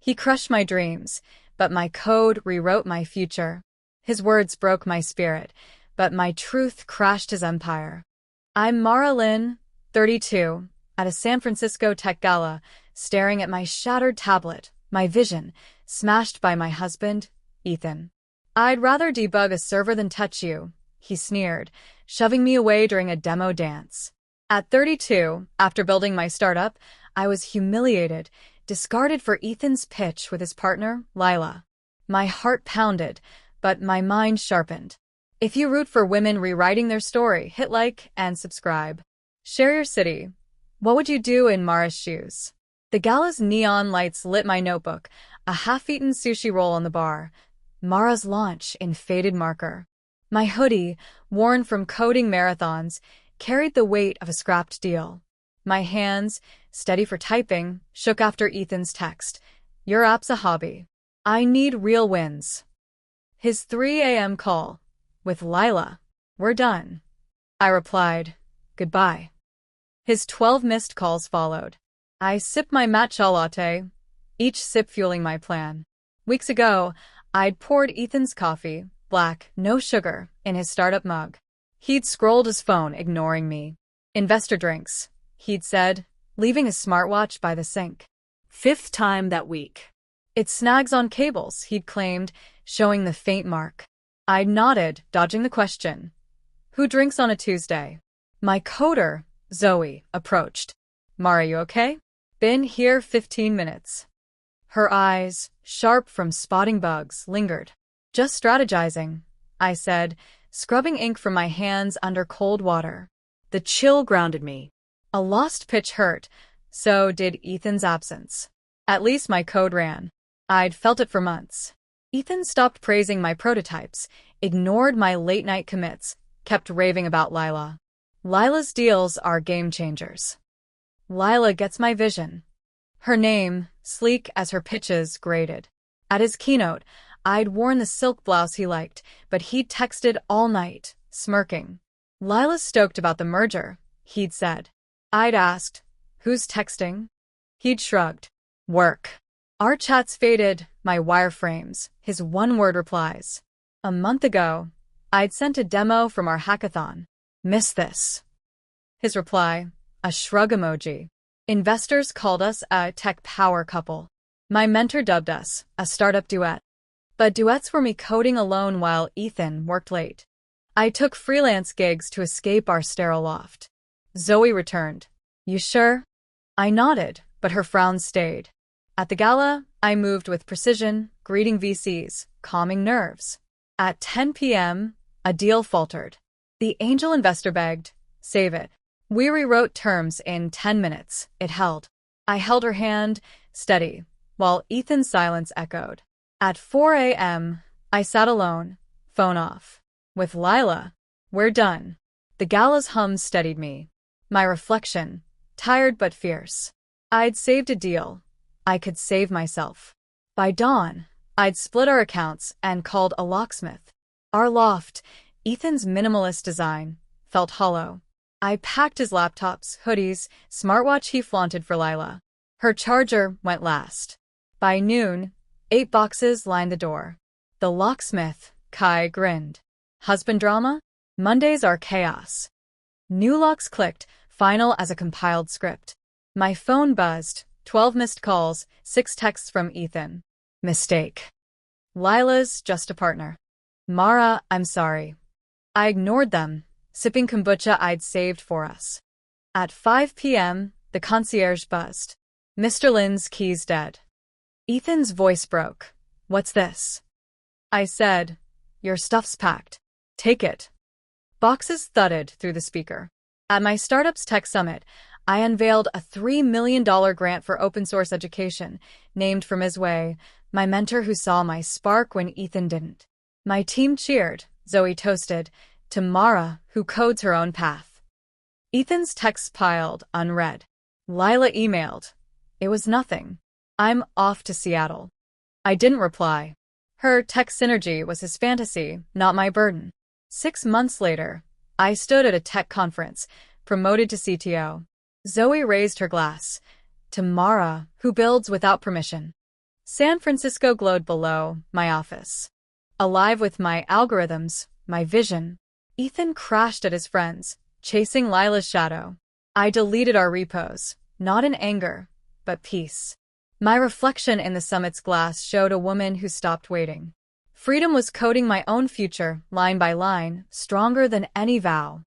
He crushed my dreams, but my code rewrote my future. His words broke my spirit, but my truth crashed his empire. I'm Mara Lynn, 32, at a San Francisco tech gala, staring at my shattered tablet, my vision, smashed by my husband, Ethan. I'd rather debug a server than touch you, he sneered, shoving me away during a demo dance. At 32, after building my startup, I was humiliated, discarded for Ethan's pitch with his partner, Lila. My heart pounded, but my mind sharpened. If you root for women rewriting their story, hit like and subscribe. Share your city. What would you do in Mara's shoes? The gala's neon lights lit my notebook, a half-eaten sushi roll on the bar. Mara's launch in faded marker. My hoodie, worn from coding marathons, carried the weight of a scrapped deal. My hands, steady for typing, shook after Ethan's text. Your app's a hobby. I need real wins. His 3 a.m. call. With Lila. We're done. I replied, goodbye. His 12 missed calls followed. I sipped my matcha latte, each sip fueling my plan. Weeks ago, I'd poured Ethan's coffee, black, no sugar, in his startup mug. He'd scrolled his phone, ignoring me. Investor drinks, he'd said, leaving his smartwatch by the sink. 5th time that week. It snags on cables, he'd claimed, showing the faint mark. I nodded, dodging the question. Who drinks on a Tuesday? My coder, Zoe, approached. Mara, you okay? Been here 15 minutes. Her eyes, sharp from spotting bugs, lingered. Just strategizing, I said, scrubbing ink from my hands under cold water. The chill grounded me. A lost pitch hurt, so did Ethan's absence. At least my code ran. I'd felt it for months. Ethan stopped praising my prototypes, ignored my late-night commits, kept raving about Lila. Lila's deals are game changers. Lila gets my vision. Her name, sleek as her pitches, grated. At his keynote, I'd worn the silk blouse he liked, but he'd texted all night, smirking. Lila's stoked about the merger, he'd said. I'd asked, who's texting? He'd shrugged. Work. Our chats faded, my wireframes, his one-word replies. A month ago, I'd sent a demo from our hackathon. Miss this. His reply, a shrug emoji. Investors called us a tech power couple. My mentor dubbed us a startup duet. But duets were me coding alone while Ethan worked late. I took freelance gigs to escape our sterile loft. Zoe returned. You sure? I nodded, but her frown stayed. At the gala, I moved with precision, greeting VCs, calming nerves. At 10 p.m., a deal faltered. The angel investor begged, save it. We rewrote terms in 10 minutes. It held. I held her hand, steady, while Ethan's silence echoed. At 4 a.m., I sat alone, phone off. With Lila, we're done. The gala's hum steadied me. My reflection, tired but fierce. I'd saved a deal. I could save myself. By dawn, I'd split our accounts and called a locksmith. Our loft, Ethan's minimalist design, felt hollow. I packed his laptops, hoodies, smartwatch he flaunted for Lila. Her charger went last. By noon, 8 boxes lined the door. The locksmith, Kai, grinned. Husband drama? Mondays are chaos. New locks clicked, final as a compiled script. My phone buzzed, 12 missed calls, 6 texts from Ethan. Mistake. Lila's just a partner. Mara, I'm sorry. I ignored them, sipping kombucha I'd saved for us. At 5 p.m., the concierge buzzed. Mr. Lynn's keys dead. Ethan's voice broke. What's this? I said, your stuff's packed. Take it. Boxes thudded through the speaker. At my startup's tech summit, I unveiled a $3 million grant for open source education, named for Ms. Wei, my mentor who saw my spark when Ethan didn't. My team cheered, Zoe toasted, to Mara, who codes her own path. Ethan's texts piled, unread. Lila emailed. It was nothing. I'm off to Seattle. I didn't reply. Her tech synergy was his fantasy, not my burden. 6 months later, I stood at a tech conference, promoted to CTO. Zoe raised her glass. To Mara, who builds without permission. San Francisco glowed below my office, alive with my algorithms, my vision. Ethan crashed at his friends, chasing Lila's shadow. I deleted our repos, not in anger, but peace. My reflection in the summit's glass showed a woman who stopped waiting. Freedom was coding my own future, line by line, stronger than any vow.